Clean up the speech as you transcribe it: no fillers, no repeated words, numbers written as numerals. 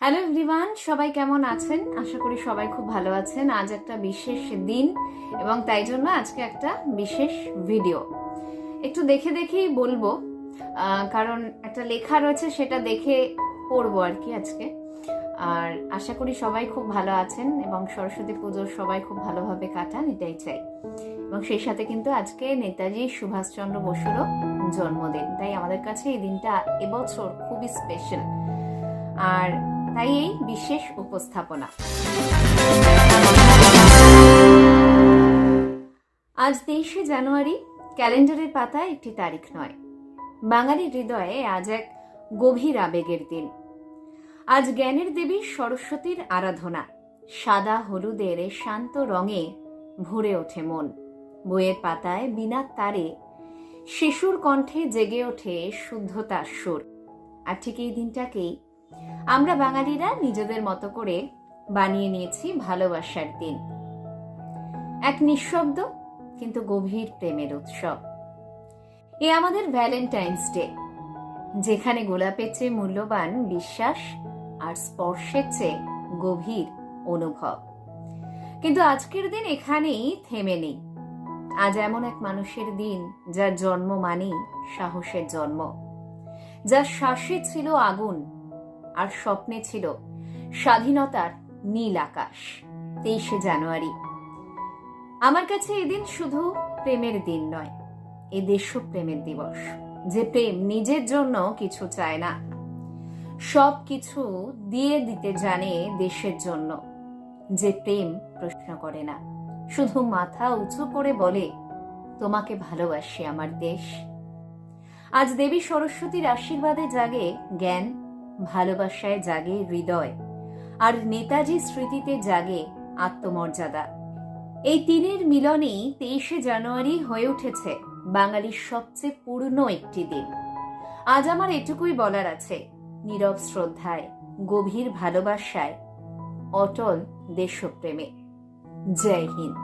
Hello everyone, সবাই কেমন আছেন? আশা করি সবাই খুব ভালো আছেন। আজ একটা বিশেষ দিন এবং তাই জন্য আজকে একটা বিশেষ ভিডিও একটু দেখেই বলবো, কারণ একটা লেখা রয়েছে সেটা দেখে পড়বো আর কি আজকে। আর আশা করি সবাই খুব ভালো আছেন এবং সরস্বতী পুজো সবাই খুব ভালোভাবে কাটান, এটাই চাই। এবং সেই সাথে কিন্তু আজকে নেতাজি সুভাষচন্দ্র বসুরও জন্মদিন, তাই আমাদের কাছে এই দিনটা এবছর খুবই স্পেশাল। আর তাই এই বিশেষ উপস্থাপনা। আজ 23শে জানুয়ারি, ক্যালেন্ডারের পাতায় একটি তারিখ নয়, বাঙালির হৃদয়ে আজ এক গভীর আবেগের দিন। আজ জ্ঞানের দেবী সরস্বতীর আরাধনা। সাদা হলুদের শান্ত রঙে ভরে ওঠে মন। বইয়ের পাতায় বিনা তারে শিশুর কণ্ঠে জেগে ওঠে শুদ্ধতার সুর। আর ঠিক এই দিনটাকেই আমরা বাঙালিরা নিজেদের মতো করে বানিয়ে নিয়েছি ভালোবাসার দিন। এক নিঃশব্দ কিন্তু গভীর প্রেমের উৎসব। এ আমাদের ভ্যালেন্টাইন্স ডে, যেখানে গোলাপের চেয়ে মূল্যবান বিশ্বাস আর স্পর্শের চেয়ে গভীর অনুভব। কিন্তু আজকের দিন এখানেই থেমে নেই। আজ এমন এক মানুষের দিন যার জন্ম মানেই সাহসের জন্ম, যার শ্বাসে ছিল আগুন আর স্বপ্নে ছিল স্বাধীনতার নীল আকাশ। 23শে জানুয়ারি আমার কাছে এদিন শুধু প্রেমের দিন নয়, এ দেশপ্রেমের দিবস। যে প্রেম নিজের জন্য কিছু চায় না, সব কিছু দিয়ে দিতে জানে দেশের জন্য। যে প্রেম প্রশ্ন করে না, শুধু মাথা উঁচু করে বলে, তোমাকে ভালোবাসি আমার দেশ। আজ দেবী সরস্বতীর আশীর্বাদে জাগে জ্ঞান, ভালোবাসায় জাগে হৃদয়, আর নেতাজি স্মৃতিতে জাগে আত্মমর্যাদা। এই তিনের মিলনেই 23শে জানুয়ারি হয়ে উঠেছে বাঙালির সবচেয়ে পূর্ণ একটি দিন। আজ আমার এটুকুই বলার আছে, নীরব শ্রদ্ধায়, গভীর ভালোবাসায়, অটল দেশপ্রেমে। জয় হিন্দ।